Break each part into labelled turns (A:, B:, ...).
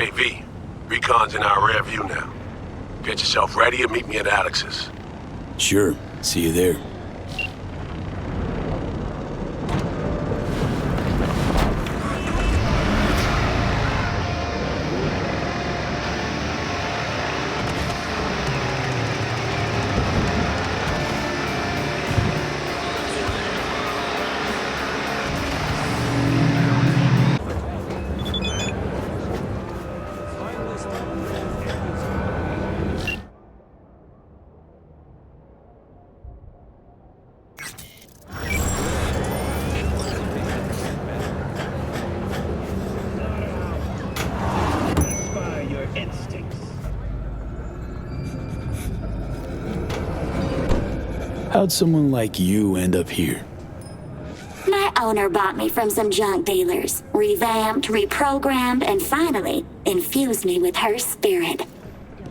A: Hey, V. Recon's in our rear view now. Get yourself ready and meet me at Alex's.
B: Sure. See you there. How'd someone like you end up here?
C: My owner bought me from some junk dealers, revamped, reprogrammed, and finally infused me with her spirit.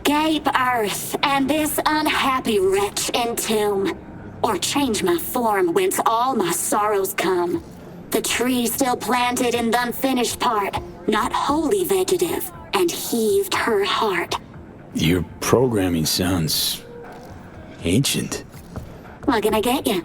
C: Gape Earth and this unhappy wretch entomb, or change my form whence all my sorrows come. The tree still planted in the unfinished part, not wholly vegetative, and heaved her heart.
B: Your programming sounds ancient.
C: What can I get you?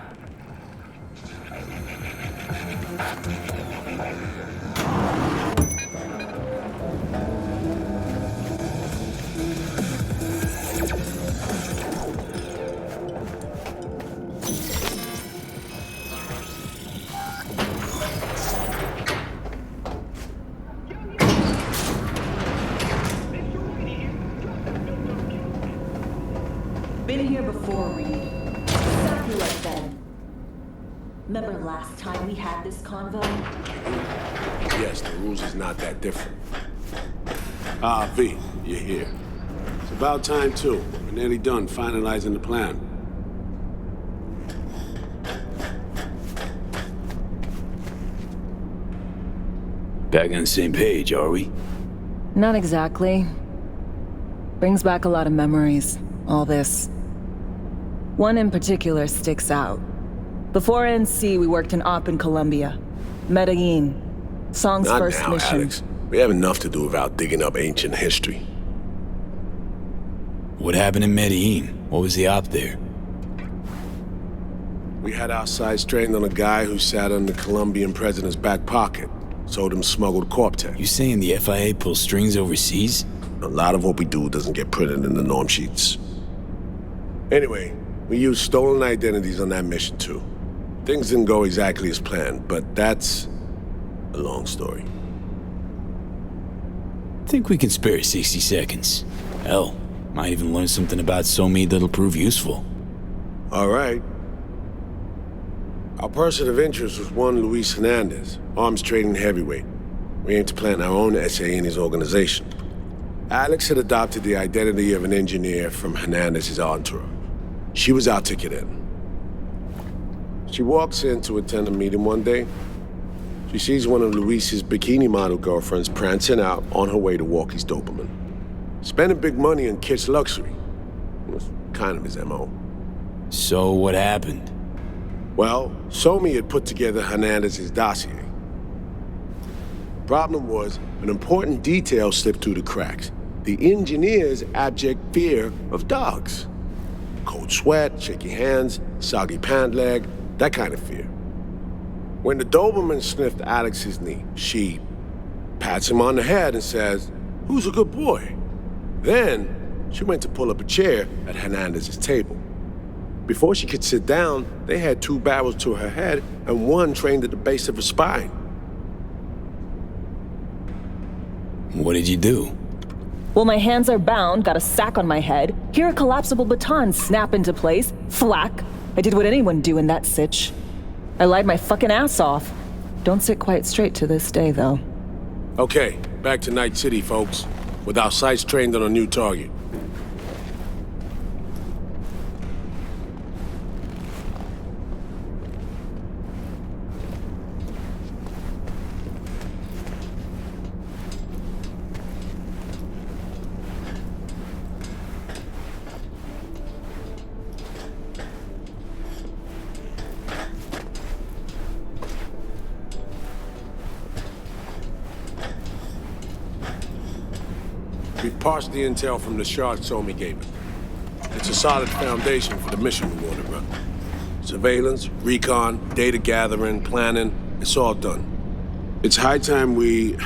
D: Been here before, Reed. Exactly like then. Remember last time we had this convo?
A: Yes, the rules is not that different. Ah, V, you're here. It's about time, too. We're nearly done finalizing the plan.
B: Back on the same page, are we?
D: Not exactly. Brings back a lot of memories, all this. One in particular sticks out. Before NC, we worked in Op in Colombia. Medellin. Song's
A: Not
D: first
A: now,
D: mission.
A: Alex. We have enough to do without digging up ancient history.
B: What happened in Medellin? What was the op there?
A: We had our sights trained on a guy who sat on the Colombian president's back pocket. Sold him smuggled Corp-Tech.
B: You saying the FIA pulls strings overseas?
A: A lot of what we do doesn't get printed in the norm sheets. Anyway, we used stolen identities on that mission too. Things didn't go exactly as planned, but that's a long story.
B: Think we can spare 60 seconds. Hell, might even learn something about Somi that'll prove useful.
A: All right. Our person of interest was one Luis Hernandez, arms trading heavyweight. We aim to plant our own SA in his organization. Alex had adopted the identity of an engineer from Hernandez's entourage. She was our ticket in. She walks in to attend a meeting one day. She sees one of Luis's bikini model girlfriends prancing out on her way to walk his Doberman. Spending big money on kitsch luxury. It was kind of his MO.
B: So what happened?
A: Well, Somi had put together Hernandez's dossier. Problem was, an important detail slipped through the cracks. The engineer's abject fear of dogs. Cold sweat, shaky hands, soggy pant leg, that kind of fear. When the Doberman sniffed Alex's knee, she pats him on the head and says, "Who's a good boy?" Then, she went to pull up a chair at Hernandez's table. Before she could sit down, they had 2 barrels to her head and one trained at the base of her spine.
B: What did you do?
D: Well, my hands are bound, got a sack on my head. Here a collapsible baton snap into place. Flack. I did what anyone do in that sitch. I lied my fucking ass off. Don't sit quite straight to this day, though.
A: Okay, back to Night City, folks. With our sights trained on a new target. We've parsed the intel from the shard Somi gave us. It's a solid foundation for the mission we want to run. Surveillance, recon, data gathering, planning, it's all done. It's high time we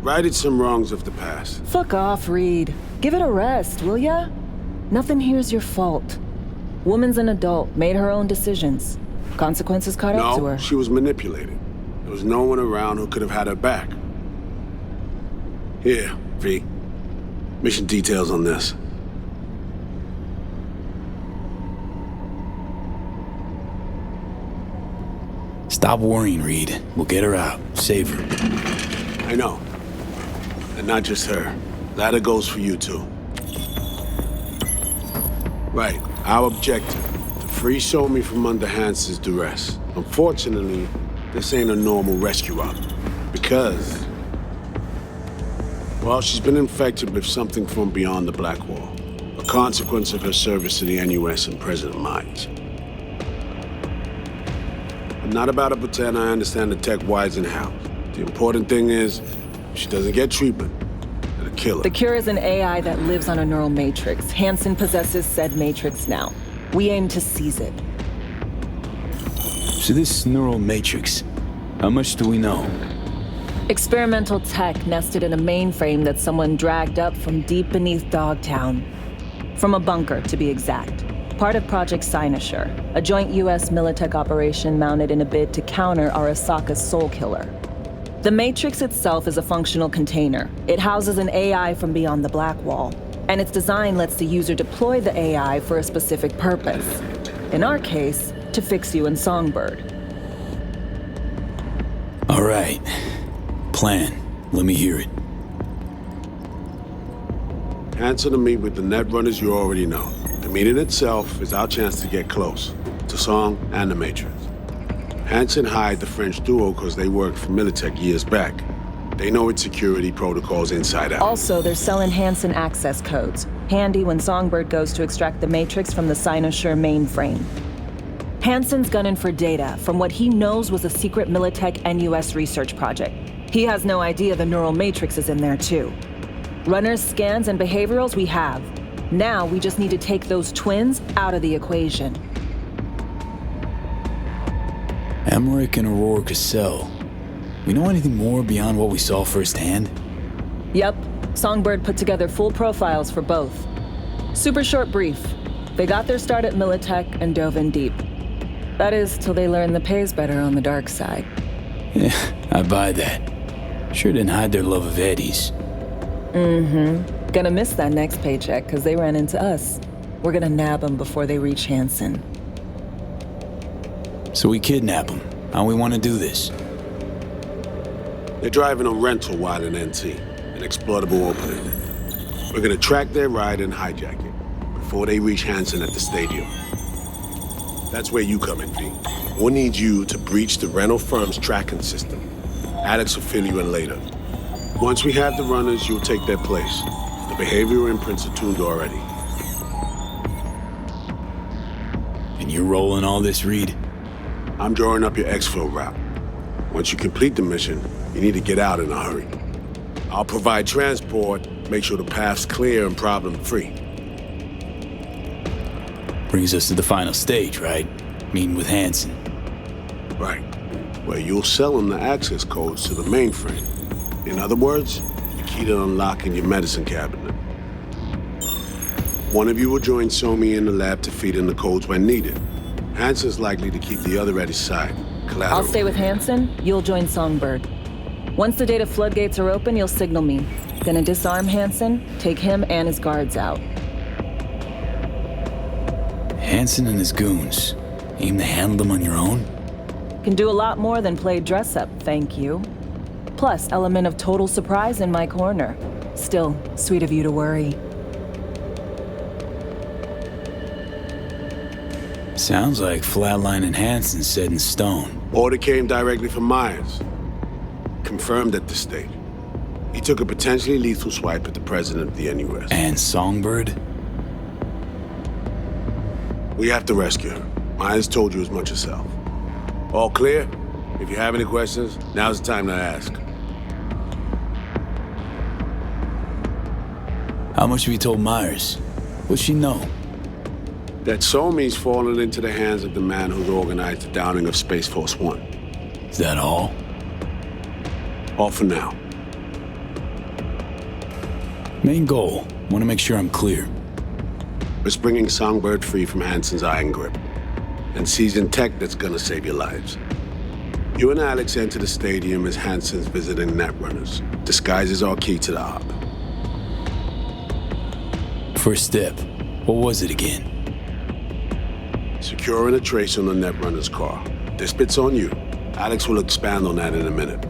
A: righted some wrongs of the past.
D: Fuck off, Reed. Give it a rest, will ya? Nothing here's your fault. Woman's an adult, made her own decisions. Consequences caught up to her.
A: No, she was manipulated. There was no one around who could have had her back. Here, V. Mission details on this.
B: Stop worrying, Reed. We'll get her out. Save her.
A: I know. And not just her. That goes for you, too. Right. Our objective. To free Somi from under Hansen's duress. Unfortunately, this ain't a normal rescue op. Because... well, she's been infected with something from beyond the Black Wall. A consequence of her service to the NUS and President Mines. I'm not about to pretend I understand the tech whys and hows. The important thing is, she doesn't get treatment. It'll kill her.
D: The cure is an AI that lives on a neural matrix. Hansen possesses said matrix now. We aim to seize it.
B: So this neural matrix, how much do we know?
D: Experimental tech nested in a mainframe that someone dragged up from deep beneath Dogtown. From a bunker, to be exact. Part of Project Cynosure, a joint US Militech operation mounted in a bid to counter Arasaka's Soul Killer. The Matrix itself is a functional container. It houses an AI from beyond the Black Wall, and its design lets the user deploy the AI for a specific purpose. In our case, to fix you in Songbird.
B: All right. Plan. Let me hear it.
A: Answer to meet with the Netrunners you already know. The meeting itself is our chance to get close to Song and the Matrix. Hansen hired the French duo because they worked for Militech years back. They know its security protocols inside out.
D: Also, they're selling Hansen access codes. Handy when Songbird goes to extract the Matrix from the Cynosure mainframe. Hansen's gunning for data from what he knows was a secret Militech NUS research project. He has no idea the neural matrix is in there too. Runners, scans, and behaviorals we have. Now we just need to take those twins out of the equation.
B: Emmerich and Aurora Cassell. We know anything more beyond what we saw firsthand?
D: Yep. Songbird put together full profiles for both. Super short brief. They got their start at Militech and dove in deep. That is, till they learned the pay's better on the dark side.
B: Yeah, I buy that. Sure didn't hide their love of Eddie's.
D: Mm-hmm. Gonna miss that next paycheck, because they ran into us. We're gonna nab them before they reach Hansen.
B: So we kidnap them. How we want to do this?
A: They're driving a rental while in NT, an exploitable opening. We're gonna track their ride and hijack it before they reach Hansen at the stadium. That's where you come in, V. We'll need you to breach the rental firm's tracking system. Alex will fill you in later. Once we have the runners, you'll take their place. The behavioral imprints are tuned already.
B: And you're rolling all this, Reed?
A: I'm drawing up your exfil route. Once you complete the mission, you need to get out in a hurry. I'll provide transport, make sure the path's clear and problem-free.
B: Brings us to the final stage, right? Meeting with Hansen.
A: Right. Where you'll sell them the access codes to the mainframe. In other words, the key to unlocking your medicine cabinet. One of you will join Somi in the lab to feed in the codes when needed. Hansen's likely to keep the other at his side. Collateral.
D: I'll stay with Hansen, you'll join Songbird. Once the data floodgates are open, you'll signal me. Gonna disarm Hansen, take him and his guards out.
B: Hansen and his goons. Aim to handle them on your own?
D: Can do a lot more than play dress-up, thank you. Plus, element of total surprise in my corner. Still, sweet of you to worry.
B: Sounds like Flatline and Hansen set in stone.
A: Order came directly from Myers. Confirmed at this stage. He took a potentially lethal swipe at the president of the NUS.
B: And Songbird?
A: We have to rescue her. Myers told you as much herself. All clear? If you have any questions, now's the time to ask.
B: How much have you told Myers? What's she know?
A: That Somi's fallen into the hands of the man who's organized the downing of Space Force One.
B: Is that all?
A: All for now.
B: Main goal. Want to make sure I'm clear.
A: It's bringing Songbird free from Hansen's iron grip. And seizing tech that's gonna save your lives. You and Alex enter the stadium as Hansen's visiting netrunners. Disguise is our key to the op.
B: First step. What was it again?
A: Securing a trace on the netrunner's car. This bit's on you. Alex will expand on that in a minute.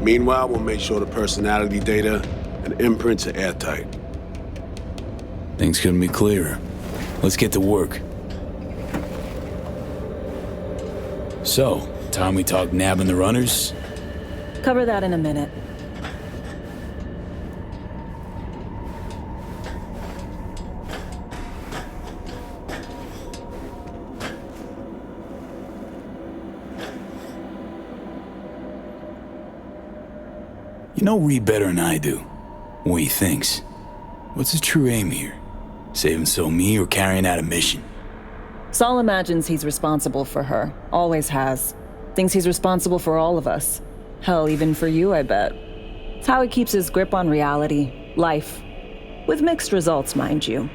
A: Meanwhile, we'll make sure the personality data and imprints are airtight.
B: Things couldn't be clearer. Let's get to work. So, time we talk nabbing the runners?
D: Cover that in a minute.
B: You know Reed better than I do. What he thinks. What's his true aim here? Saving So-Mi or carrying out a mission?
D: Saul imagines he's responsible for her. Always has. Thinks he's responsible for all of us. Hell, even for you, I bet. It's how he keeps his grip on reality, life. With mixed results, mind you.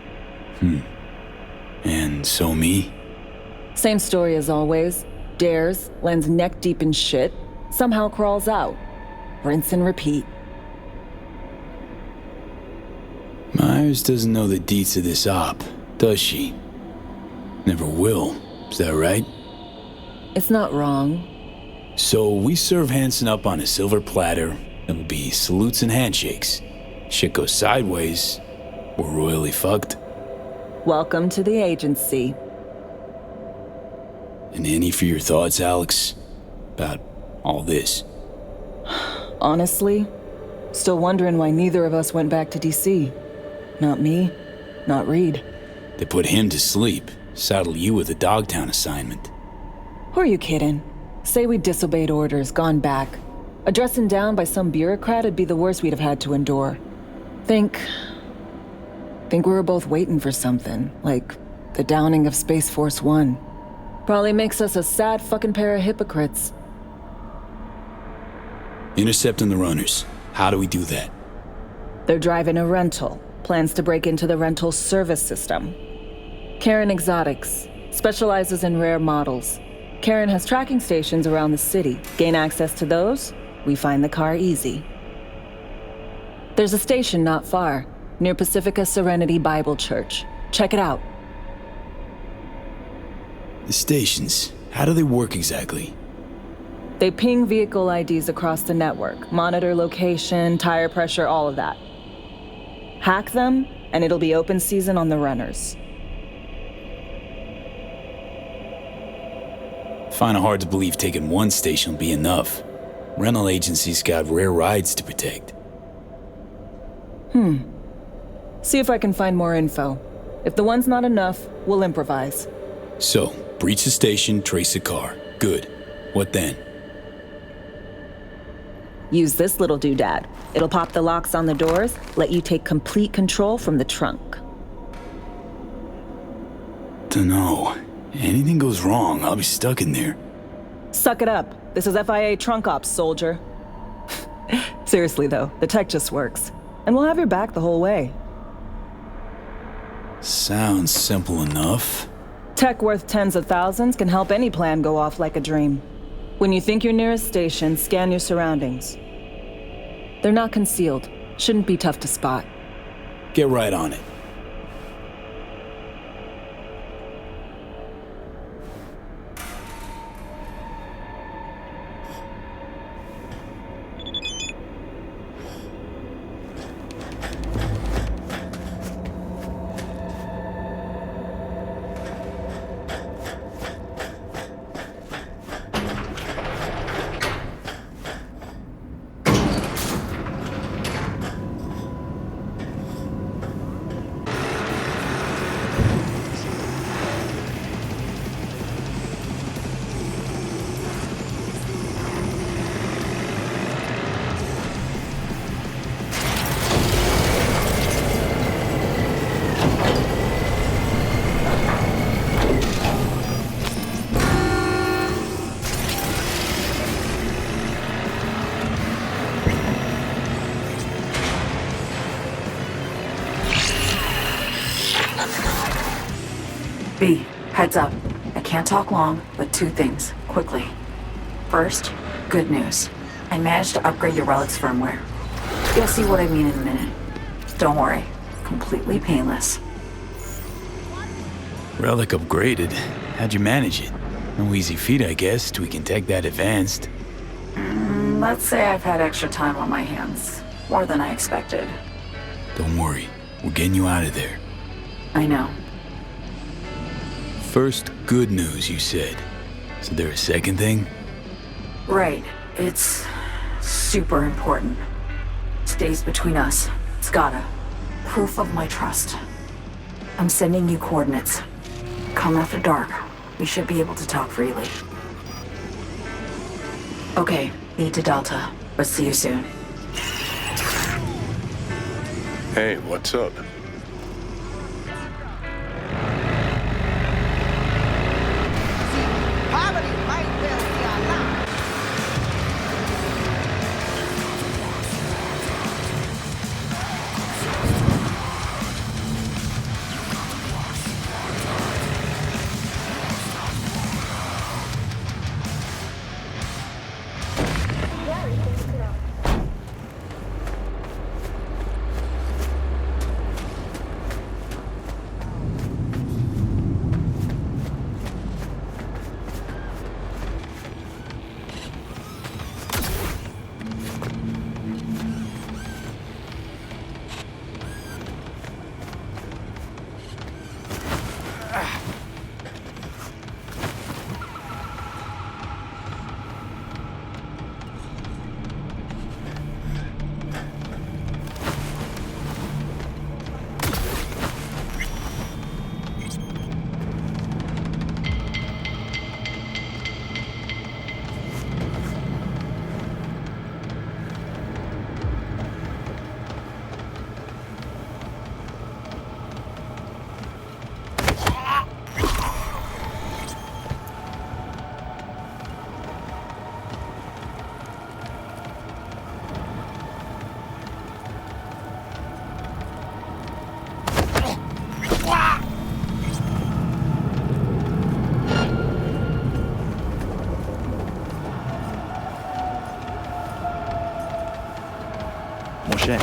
B: And So-Mi?
D: Same story as always. Dares, lands neck deep in shit, somehow crawls out. Rinse and repeat.
B: Myers doesn't know the deets of this op, does she? Never will. Is that right?
D: It's not wrong.
B: So we serve Hansen up on a silver platter. It'll be salutes and handshakes. Shit goes sideways. We're royally fucked.
D: Welcome to the agency.
B: And any for your thoughts, Alex? About all this?
D: Honestly, still wondering why neither of us went back to DC. Not me, not Reed.
B: They put him to sleep. Saddle you with a Dogtown assignment.
D: Who are you kidding? Say we disobeyed orders, gone back. A dressing down by some bureaucrat would be the worst we'd have had to endure. Think we were both waiting for something, like the downing of Space Force One. Probably makes us a sad fucking pair of hypocrites.
B: Intercepting the runners. How do we do that?
D: They're driving a rental. Plans to break into the rental service system. Karen Exotics specializes in rare models. Karen has tracking stations around the city. Gain access to those, we find the car easy. There's a station not far, near Pacifica Serenity Bible Church. Check it out.
B: The stations. How do they work exactly?
D: They ping vehicle IDs across the network, monitor location, tire pressure, all of that. Hack them, and it'll be open season on the runners.
B: Find it hard to believe taking one station will be enough. Rental agencies got rare rides to protect.
D: See if I can find more info. If the one's not enough, we'll improvise.
B: So, breach the station, trace the car. Good. What then?
D: Use this little doodad. It'll pop the locks on the doors, let you take complete control from the trunk.
B: Dunno. Anything goes wrong, I'll be stuck in there.
D: Suck it up. This is FIA trunk ops, soldier. Seriously though, the tech just works. And we'll have your back the whole way.
B: Sounds simple enough.
D: Tech worth tens of thousands can help any plan go off like a dream. When you think you're near a station, scan your surroundings. They're not concealed. Shouldn't be tough to spot.
B: Get right on it.
E: B, heads up. I can't talk long, but two things, quickly. First, good news. I managed to upgrade your relic's firmware. You'll see what I mean in a minute. Don't worry, completely painless.
B: Relic upgraded. How'd you manage it? No easy feat, I guess, tweaking tech that advanced.
E: Let's say I've had extra time on my hands. More than I expected.
B: Don't worry, we're getting you out of there.
E: I know.
B: First, good news, you said. So there a second thing?
E: Right. It's super important. Stays between us. It's gotta. Proof of my trust. I'm sending you coordinates. Come after dark. We should be able to talk freely. Okay, E to Delta. But see you soon.
F: Hey, what's up?
G: Poverty might well be our lot.
H: Mon cher,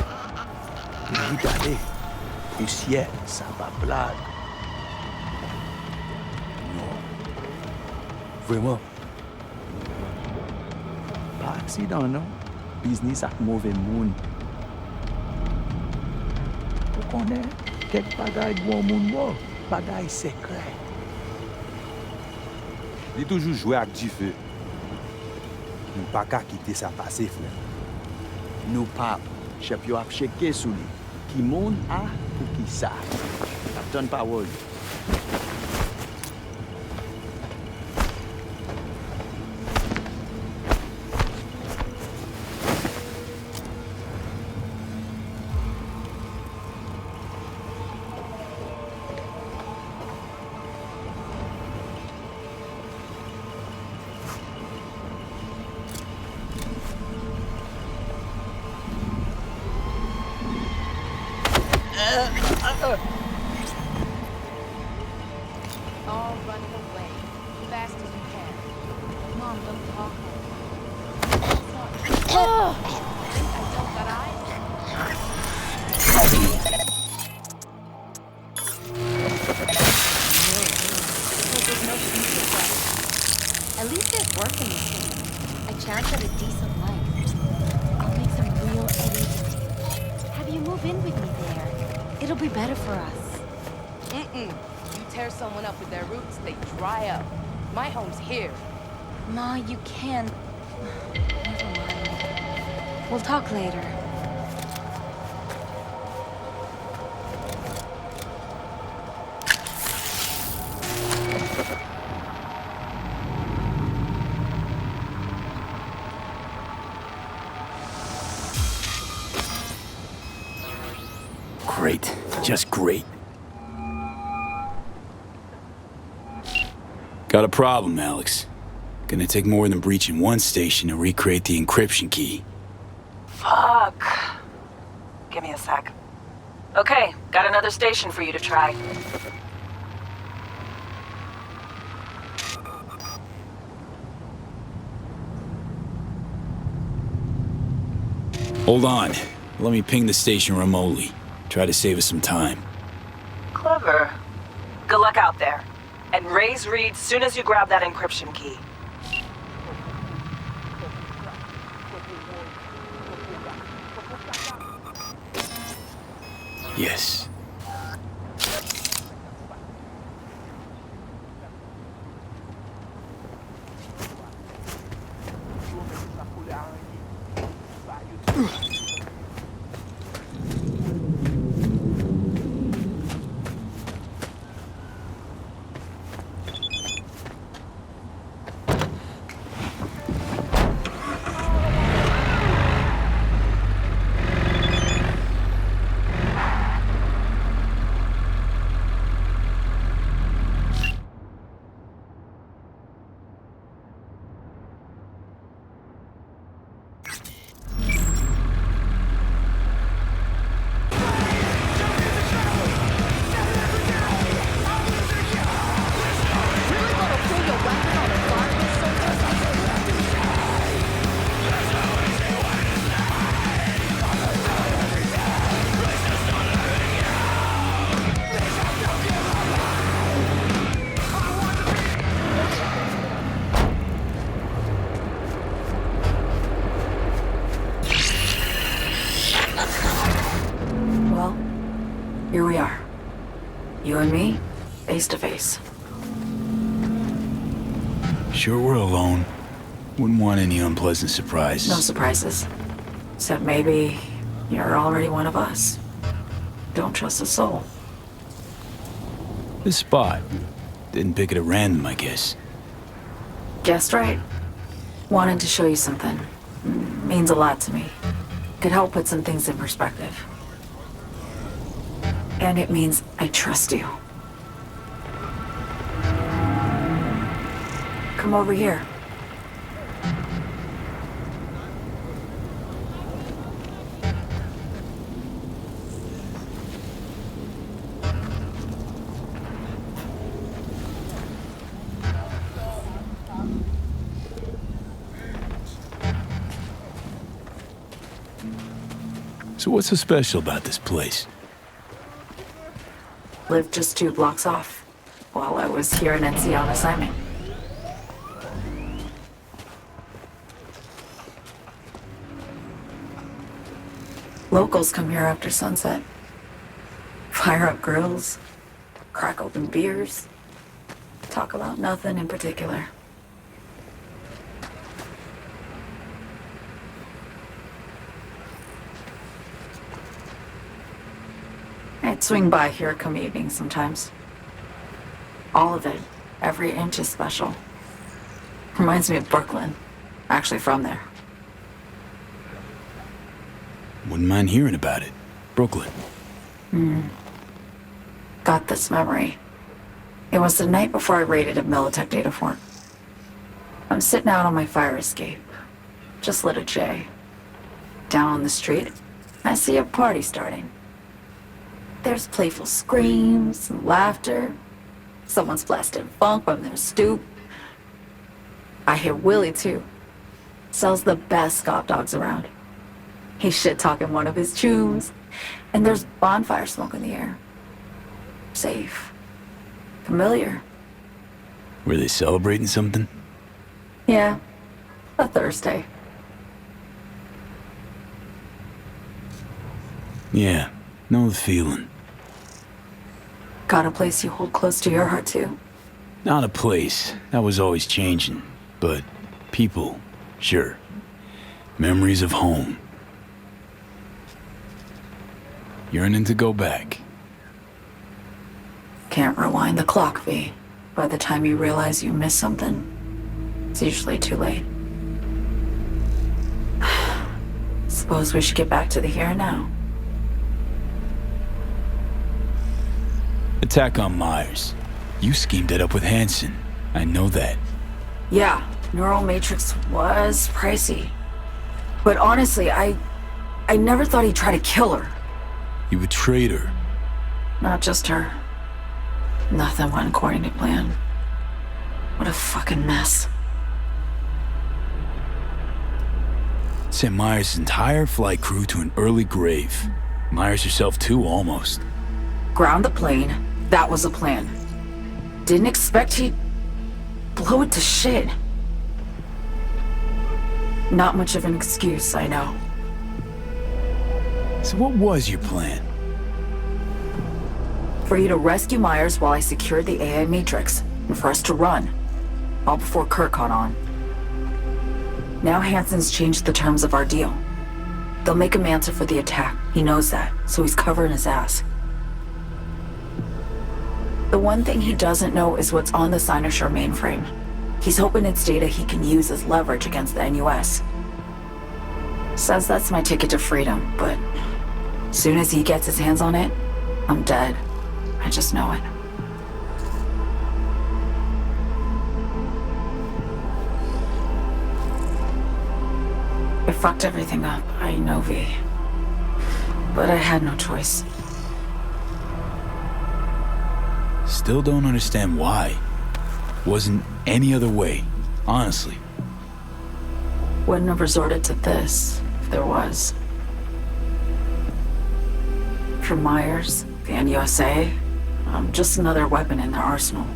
H: regardez, le ciel, ça va blague. Non. Vraiment. Pas accident, non? Business avec mauvais monde. Vous connaissez quelques bagailles de bon monde, bagailles secrets.
I: Il toujours joué avec du feu. Nous pas qu'à quitter ça passer, frère.
H: Nous pas, chef yo a checké sous lui. Qui monde a pour qui ça? Captain Powell.
J: All running away, fast as you can. Mom, don't talk. Think I don't got eyes? There's no future left. At least there's work in this thing. A chance at a decent life. I'll make some real editing. Have you move in with me there? It'll be better for us.
K: You tear someone up with their roots, they dry up. My home's here.
J: Ma, you can't. Never mind. We'll talk later.
B: Great. Just great. Got a problem, Alex. Gonna take more than breaching one station to recreate the encryption key.
D: Fuck. Give me a sec. Okay, got another station for you to try.
B: Hold on. Let me ping the station remotely. Try to save us some time.
E: Clever. Good luck out there. And raise Reed soon as you grab that encryption key.
B: Yes.
E: Here we are. You and me, face to face.
B: Sure we're alone. Wouldn't want any unpleasant surprises.
E: No surprises. Except maybe you're already one of us. Don't trust a soul.
B: This spot. Didn't pick it at random, I guess.
E: Guessed right. Wanted to show you something. Means a lot to me. Could help put some things in perspective. And it means I trust you. Come over here.
B: So what's so special about this place?
E: Lived just 2 blocks off, while I was here in NC on assignment. Locals come here after sunset. Fire up grills, crack open beers, talk about nothing in particular. I'd swing by here come evening sometimes. All of it, every inch is special. Reminds me of Brooklyn. Actually from there.
B: Wouldn't mind hearing about it. Brooklyn.
E: Got this memory. It was the night before I raided a Militech data fort. I'm sitting out on my fire escape. Just lit a J. Down on the street, I see a party starting. There's playful screams and laughter. Someone's blasting funk from their stoop. I hear Willie, too. Sells the best scop dogs around. He's shit-talking one of his tunes. And there's bonfire smoke in the air. Safe. Familiar.
B: Were they celebrating something?
E: Yeah. A Thursday.
B: Yeah, know the feeling.
E: Got a place you hold close to your heart, too?
B: Not a place. That was always changing. But people, sure. Memories of home. Yearning to go back.
E: Can't rewind the clock, V. By the time you realize you missed something, it's usually too late. Suppose we should get back to the here and now.
B: Attack on Myers. You schemed it up with Hansen. I know that.
E: Yeah, Neural Matrix was pricey. But honestly, I never thought he'd try to kill her.
B: You betrayed her.
E: Not just her. Nothing went according to plan. What a fucking mess.
B: Sent Myers' entire flight crew to an early grave. Myers herself too, almost.
E: Ground the plane. That was the plan. Didn't expect he'd blow it to shit. Not much of an excuse, I know.
B: So what was your plan?
E: For you to rescue Myers while I secured the AI Matrix, and for us to run. All before Kurt caught on. Now Hansen's changed the terms of our deal. They'll make him answer for the attack. He knows that, so he's covering his ass. The one thing he doesn't know is what's on the Cynosure mainframe. He's hoping it's data he can use as leverage against the NUS. Says that's my ticket to freedom, but soon as he gets his hands on it, I'm dead. I just know it. I fucked everything up, I know, V. But I had no choice.
B: Still don't understand why. Wasn't any other way, honestly.
E: Wouldn't have resorted to this, if there was. For Myers, the NUSA, I'm just another weapon in their arsenal.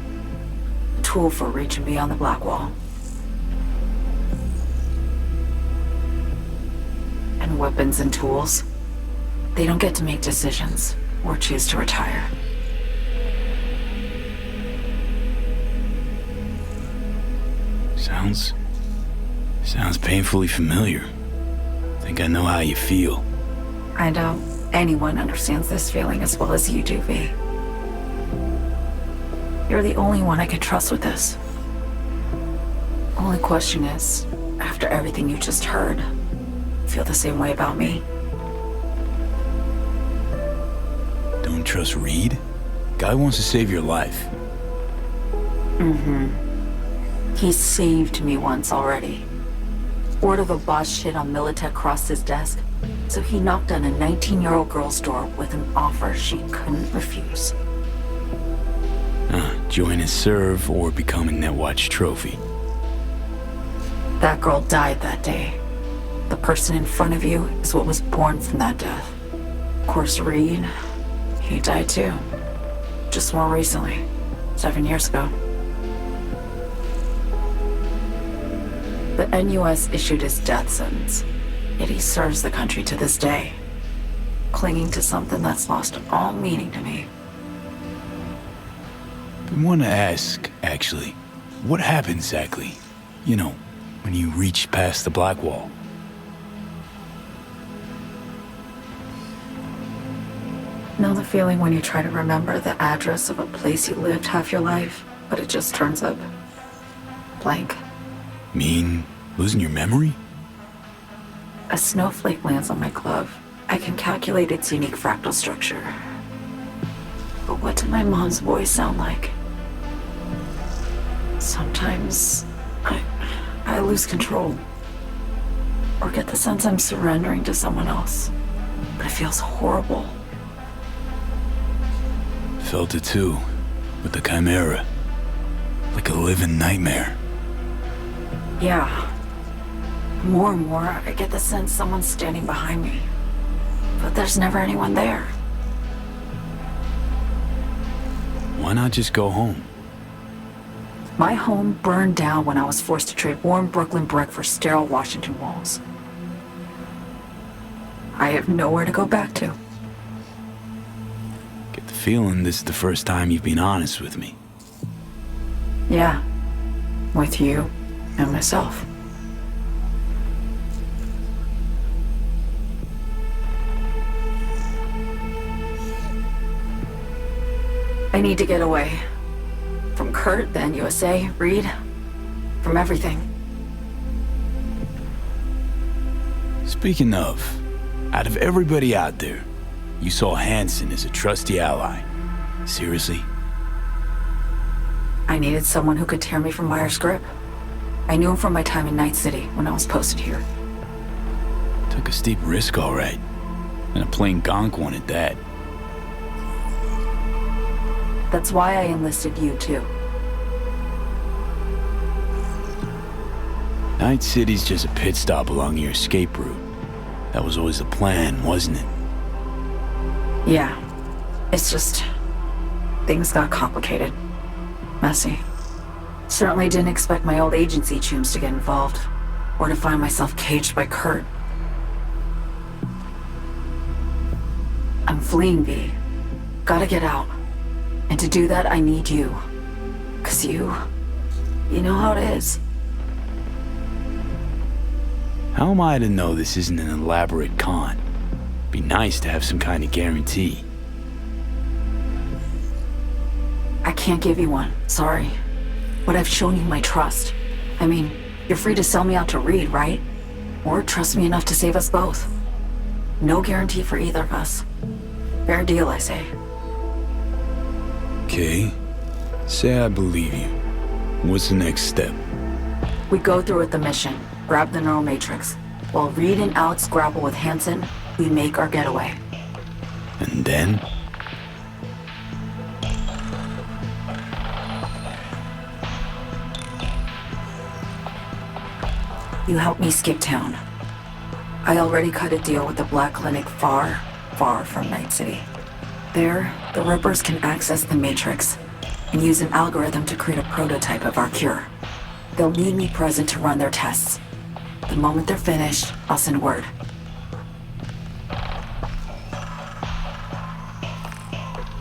E: A tool for reaching beyond the Black Wall. And weapons and tools, they don't get to make decisions or choose to retire.
B: Sounds painfully familiar. Think I know how you feel.
E: I doubt anyone understands this feeling as well as you do, V. You're the only one I can trust with this. Only question is, after everything you just heard, feel the same way about me?
B: Don't trust Reed? Guy wants to save your life.
E: Mm-hmm. He saved me once already. Word of a boss shit on Militech crossed his desk, so he knocked on a 19-year-old girl's door with an offer she couldn't refuse.
B: Join his serve or become a Netwatch trophy.
E: That girl died that day. The person in front of you is what was born from that death. Of course, Reed, he died too. Just more recently, 7 years ago. The NUS issued his death sentence, yet he serves the country to this day, clinging to something that's lost all meaning to me.
B: I want to ask, actually, what happened exactly? You know, when you reached past the Black Wall.
E: Know the feeling when you try to remember the address of a place you lived half your life, but it just turns up blank?
B: Mean losing your memory?
E: A snowflake lands on my glove. I can calculate its unique fractal structure. But what did my mom's voice sound like? Sometimes I lose control. Or get the sense I'm surrendering to someone else. But it feels horrible.
B: Felt it too, with the Chimera. Like a living nightmare.
E: Yeah. More and more, I get the sense someone's standing behind me. But there's never anyone there.
B: Why not just go home?
E: My home burned down when I was forced to trade warm Brooklyn brick for sterile Washington walls. I have nowhere to go back to.
B: Get the feeling this is the first time you've been honest with me.
E: Yeah. With you and myself. I need to get away. From Kurt, the NUSA, Reed, from everything.
B: Speaking of, out of everybody out there, you saw Hansen as a trusty ally. Seriously?
E: I needed someone who could tear me from Myers' grip. I knew him from my time in Night City when I was posted here.
B: Took a steep risk, all right. And a plain gonk one at that.
E: That's why I enlisted you, too.
B: Night City's just a pit stop along your escape route. That was always the plan, wasn't it?
E: Yeah. It's just... things got complicated. Messy. Certainly didn't expect my old agency chooms to get involved. Or to find myself caged by Kurt. I'm fleeing, V. Gotta get out. And to do that, I need you. 'Cause you know how it is.
B: How am I to know this isn't an elaborate con? Be nice to have some kind of guarantee.
E: I can't give you one, sorry. But I've shown you my trust. I mean, you're free to sell me out to Reed, right? Or trust me enough to save us both. No guarantee for either of us. Fair deal, I say.
B: Okay. Say I believe you. What's the next step?
E: We go through with the mission, grab the neural matrix. While Reed and Alex grapple with Hansen, we make our getaway.
B: And then?
E: You help me skip town. I already cut a deal with the Black Clinic far, far from Night City. There, the Rippers can access the Matrix and use an algorithm to create a prototype of our cure. They'll need me present to run their tests. The moment they're finished, I'll send word.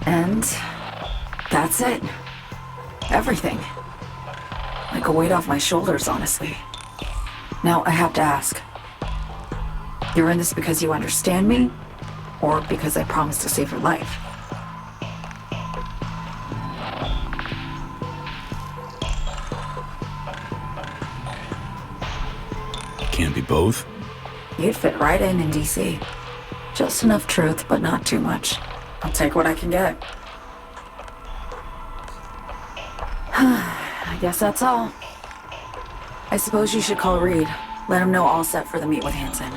E: And that's it. Everything. Like a weight off my shoulders, honestly. Now, I have to ask. You're in this because you understand me? Or because I promised to save your life?
B: Can't be both?
E: You'd fit right in DC. Just enough truth, but not too much. I'll take what I can get. I guess that's all. I suppose you should call Reed. Let him know all set for the meet with Hansen.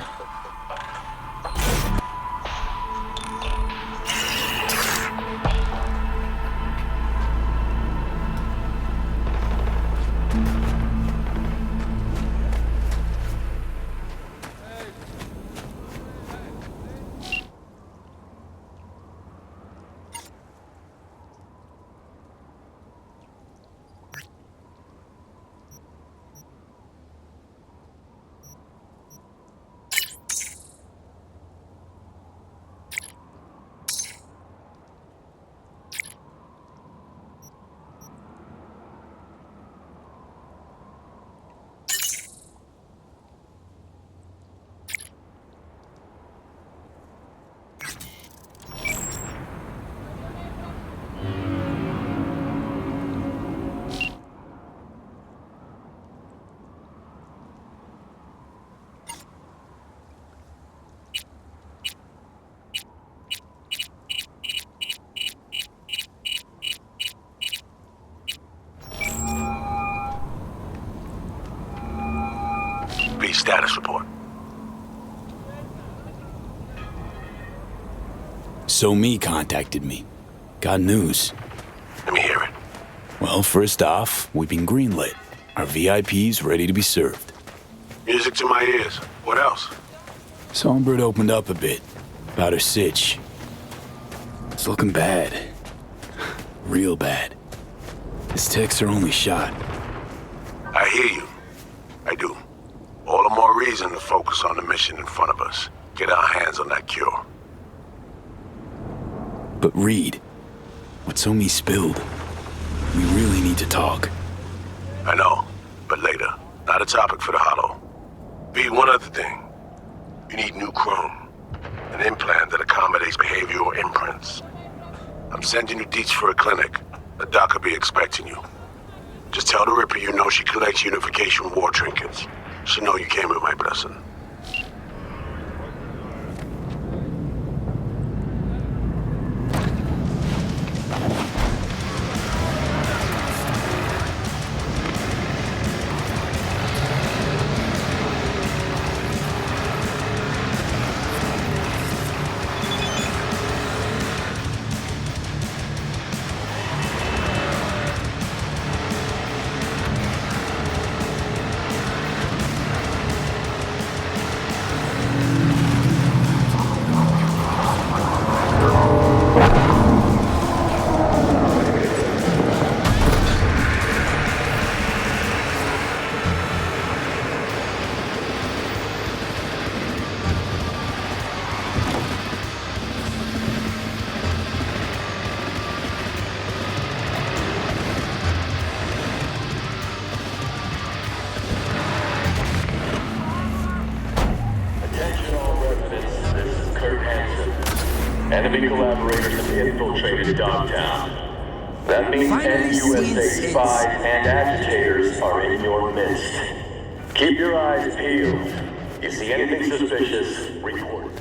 A: Status report.
B: So Me contacted me. Got news.
A: Let me hear it.
B: Well, first off, we've been greenlit. Our VIP's ready to be served.
A: Music to my ears. What else?
B: Songbird opened up a bit about her sitch. It's looking bad. Real bad. His tech's her only shot.
A: I hear you. I do. All the more reason to focus on the mission in front of us. Get our hands on that cure.
B: But Reed, what So Me spilled, we really need to talk.
A: I know, but later. Not a topic for the Hollow. B, one other thing. You need new chrome. An implant that accommodates behavioral imprints. I'm sending you deets for a clinic. The doc will be expecting you. Just tell the Ripper you know she collects unification war trinkets. She'll know you came with my blessing.
L: Enemy collaborators have infiltrated Dogtown. That means NUSA spies and agitators are in your midst. Keep your eyes peeled. You see anything suspicious, report.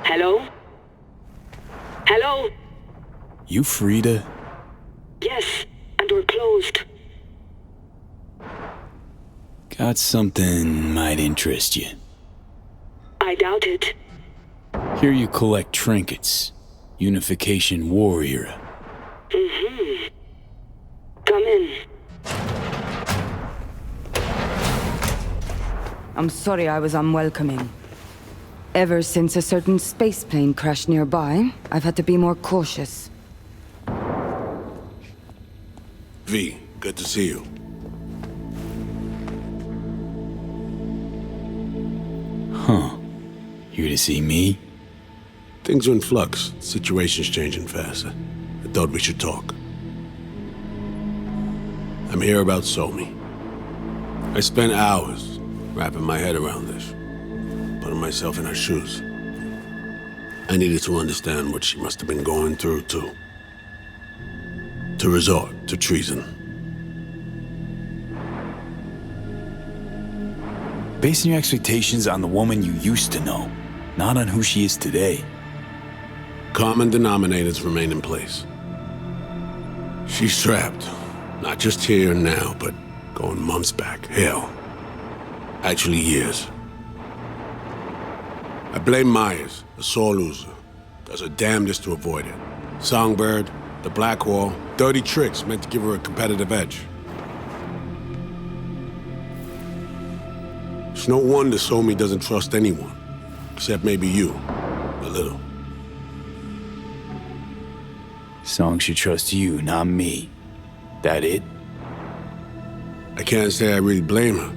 M: Hello? Hello?
B: You Frida?
M: Yes, and we're closed.
B: Got something might interest you.
M: I doubt it.
B: Here you collect trinkets. Unification War era.
M: Mm-hmm. Come in.
N: I'm sorry I was unwelcoming. Ever since a certain space plane crashed nearby, I've had to be more cautious.
A: V, good to see you.
B: Huh. Here to see me?
A: Things are in flux. Situation's changing fast. I thought we should talk. I'm here about Somi. I spent hours wrapping my head around this, putting myself in her shoes. I needed to understand what she must have been going through, too. To resort to treason.
B: Basing your expectations on the woman you used to know, not on who she is today.
A: Common denominators remain in place. She's trapped, not just here and now, but going months back. Hell, actually years. I blame Myers, a sore loser. Does her damnedest to avoid it. Songbird, the Blackwall, dirty tricks meant to give her a competitive edge. It's no wonder Somi doesn't trust anyone, except maybe you, a little.
B: Song should trust you, not me. That it?
A: I can't say I really blame her.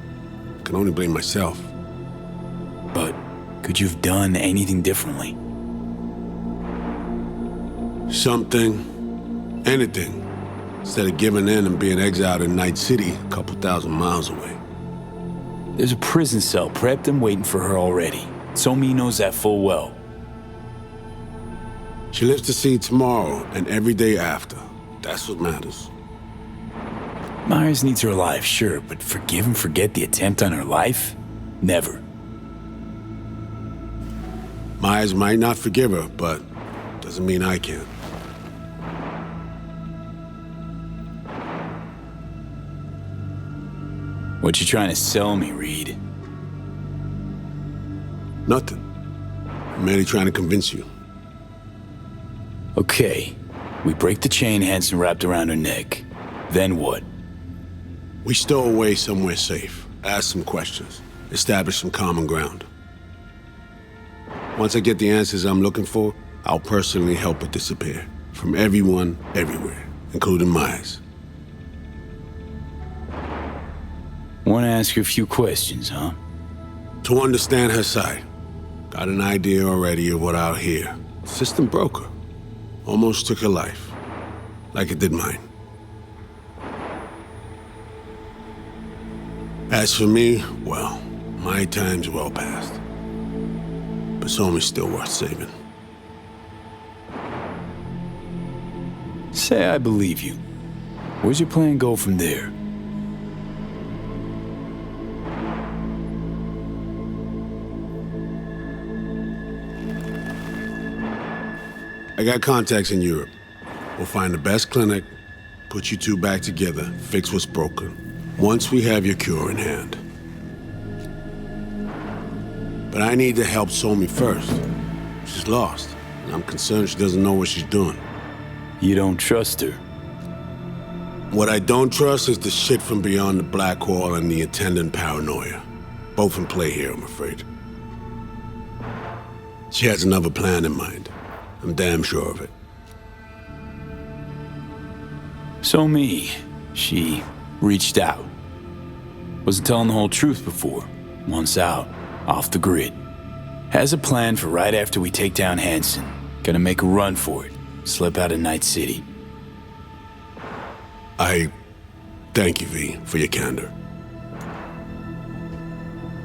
A: I can only blame myself.
B: But could you have done anything differently?
A: Something, anything, instead of giving in and being exiled in Night City, a couple thousand miles away.
B: There's a prison cell prepped and waiting for her already. Somi knows that full well.
A: She lives to see tomorrow and every day after. That's what matters.
B: Myers needs her alive, sure, but forgive and forget the attempt on her life? Never.
A: Myers might not forgive her, but doesn't mean I can.
B: What you trying to sell me, Reed?
A: Nothing. I'm merely trying to convince you.
B: Okay. We break the chain Hansen wrapped around her neck. Then what?
A: We stow away somewhere safe, ask some questions, establish some common ground. Once I get the answers I'm looking for, I'll personally help her disappear. From everyone, everywhere, including Myers.
B: Want to ask you a few questions, huh?
A: To understand her side. Got an idea already of what I'll hear. System broke her. Almost took her life. Like it did mine. As for me, well, my time's well past. But Somi's still worth saving.
B: Say I believe you. Where's your plan go from there?
A: I got contacts in Europe. We'll find the best clinic, put you two back together, fix what's broken. Once we have your cure in hand. But I need to help Somi first. She's lost, and I'm concerned she doesn't know what she's doing.
B: You don't trust her?
A: What I don't trust is the shit from beyond the Blackwall and the attendant paranoia. Both in play here, I'm afraid. She has another plan in mind. I'm damn sure of it.
B: Somi, she reached out. Wasn't telling the whole truth before. Once out, off the grid. Has a plan for right after we take down Hansen. Gonna make a run for it. Slip out of Night City.
A: I thank you, V, for your candor.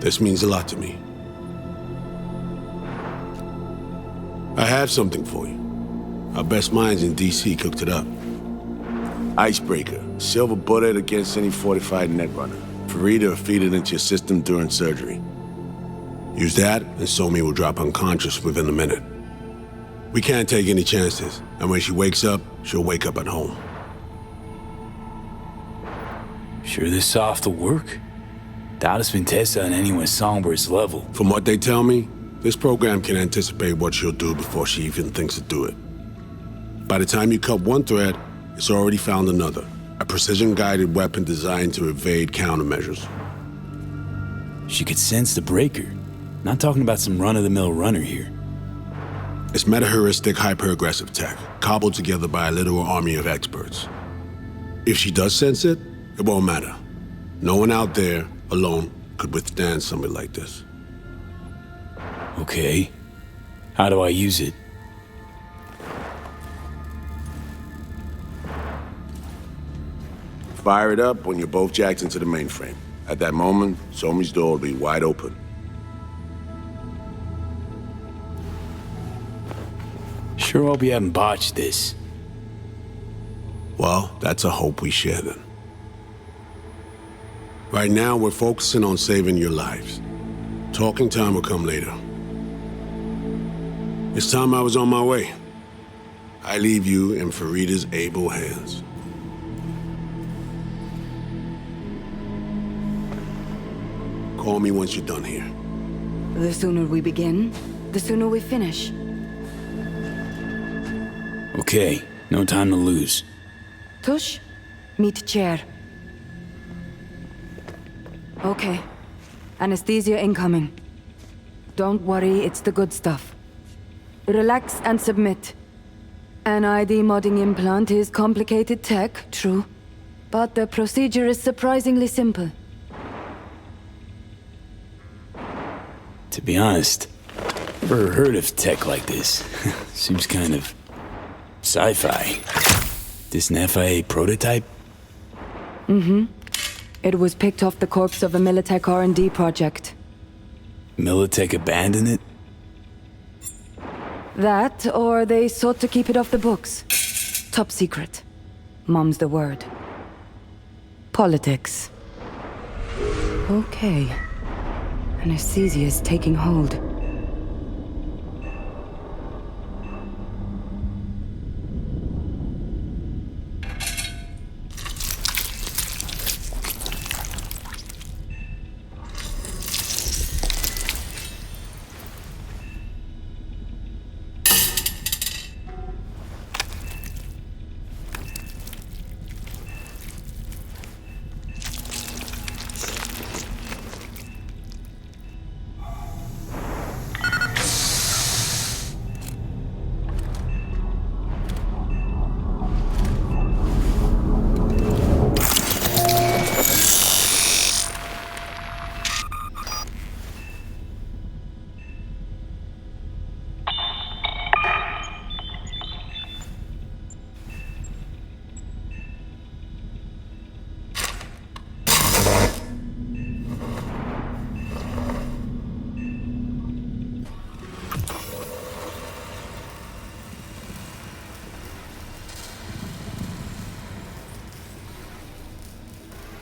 A: This means a lot to me. I have something for you. Our best minds in DC cooked it up. Icebreaker, silver bullet against any fortified netrunner. Farida will feed it into your system during surgery. Use that, and Somi will drop unconscious within a minute. We can't take any chances, and when she wakes up, she'll wake up at home.
B: Sure this soft will work? Doubt it's been tested on anyone Songbird's level.
A: From what they tell me, this program can anticipate what she'll do before she even thinks to do it. By the time you cut one thread, it's already found another. A precision-guided weapon designed to evade countermeasures.
B: She could sense the breaker. Not talking about some run-of-the-mill runner here.
A: It's meta-heuristic, hyper-aggressive tech, cobbled together by a literal army of experts. If she does sense it, it won't matter. No one out there, alone, could withstand something like this.
B: Okay. How do I use it?
A: Fire it up when you're both jacked into the mainframe. At that moment, Somi's door will be wide open.
B: Sure hope you haven't botched this.
A: Well, that's a hope we share then. Right now, we're focusing on saving your lives. Talking time will come later. It's time I was on my way. I leave you in Farida's able hands. Call me once you're done here.
N: The sooner we begin, the sooner we finish.
B: Okay, no time to lose.
N: Tush, meet chair. Okay. Anesthesia incoming. Don't worry, it's the good stuff. Relax and submit. An ID modding implant is complicated tech, true. But the procedure is surprisingly simple.
B: To be honest, never heard of tech like this. Seems kind of sci-fi. This an FIA prototype?
N: Mm-hmm. It was picked off the corpse of a Militech R&D project.
B: Militech abandoned it?
N: That, or they sought to keep it off the books. Top secret. Mom's the word. Politics. Okay. Anesthesia is taking hold.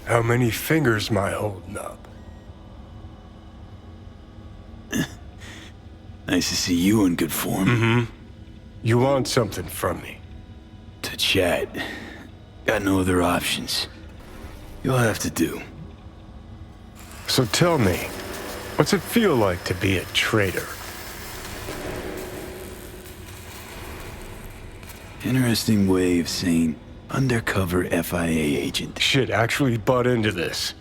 F: How many fingers am I holding up?
B: Nice to see you in good form.
F: Mm-hmm. You want something from me?
B: To chat. Got no other options. You'll have to do.
F: So tell me, what's it feel like to be a traitor?
B: Interesting way of saying undercover FIA agent.
F: Shit, actually butt into this.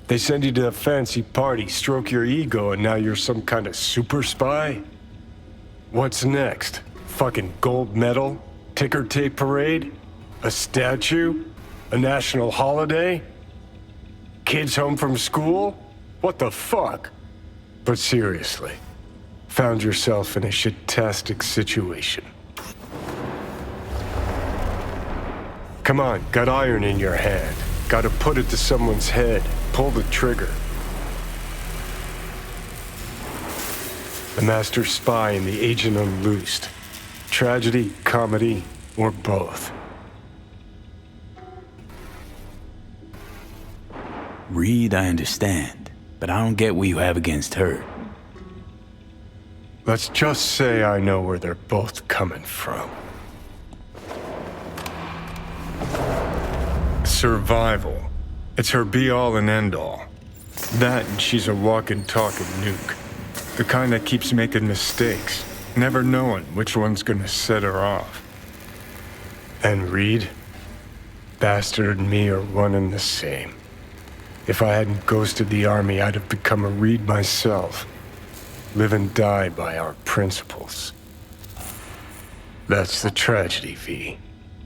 F: They send you to a fancy party, stroke your ego, and now you're some kind of super spy? What's next? Fucking gold medal? Ticker tape parade? A statue? A national holiday? Kids home from school? What the fuck? But seriously, found yourself in a shit-tastic situation. Come on, got iron in your hand. Gotta put it to someone's head. Pull the trigger. The master spy and the agent unloosed. Tragedy, comedy, or both.
B: Reed, I understand, but I don't get what you have against her.
F: Let's just say I know where they're both coming from. Survival. It's her be-all and end-all. That and she's a walking, talking nuke. The kind that keeps making mistakes, never knowing which one's gonna set her off. And Reed? Bastard and me are one and the same. If I hadn't ghosted the army, I'd have become a Reed myself. Live and die by our principles. That's the tragedy, V.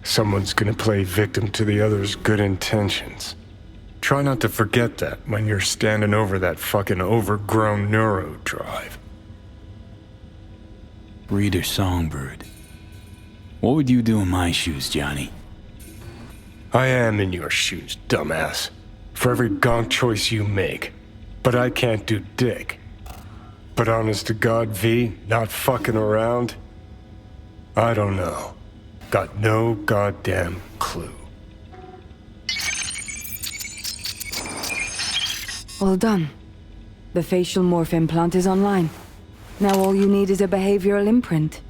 F: Someone's gonna play victim to the other's good intentions. Try not to forget that when you're standing over that fucking overgrown neuro drive.
B: Reader Songbird. What would you do in my shoes, Johnny?
F: I am in your shoes, dumbass. For every gonk choice you make. But I can't do dick. But honest to God, V, not fucking around? I don't know. Got no goddamn clue.
N: All done. The facial morph implant is online. Now all you need is a behavioral imprint.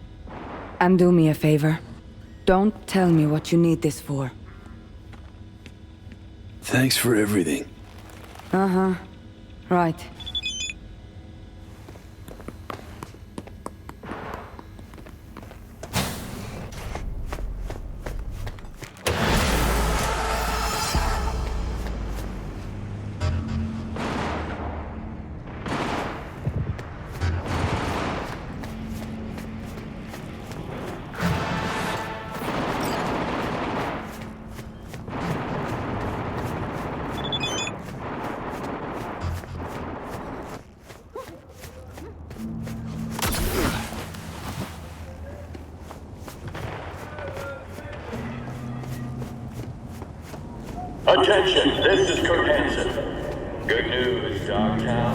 N: And do me a favor. Don't tell me what you need this for.
B: Thanks for everything.
N: Uh-huh. Right.
L: Attention, this is Kurt Hansen. Good news, Dogtown.